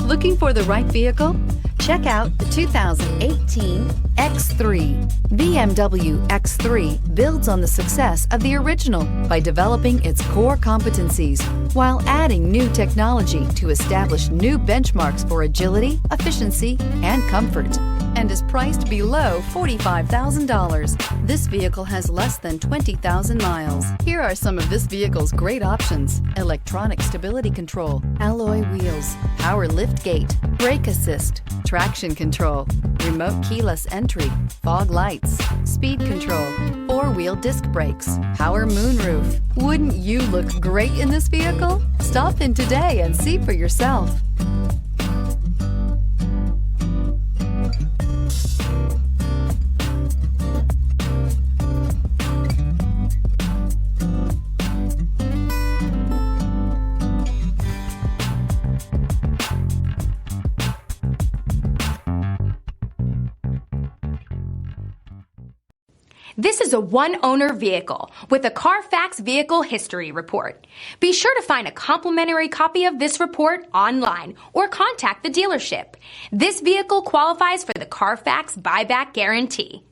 Looking for the right vehicle? Check out the 2018 X3. BMW X3 builds on the success of the original by developing its core competencies while adding new technology to establish new benchmarks for agility, efficiency, and comfort, and is priced below $45,000. This vehicle has less than 20,000 miles. Here are some of this vehicle's great options: electronic stability control, alloy wheels, power lift gate, brake assist, traction control, remote keyless entry, fog lights, speed control, four-wheel disc brakes, power moonroof. Wouldn't you look great in this vehicle? Stop in today and see for yourself. This is a one-owner vehicle with a Carfax Vehicle History Report. Be sure to find a complimentary copy of this report online or contact the dealership. This vehicle qualifies for the Carfax Buyback Guarantee.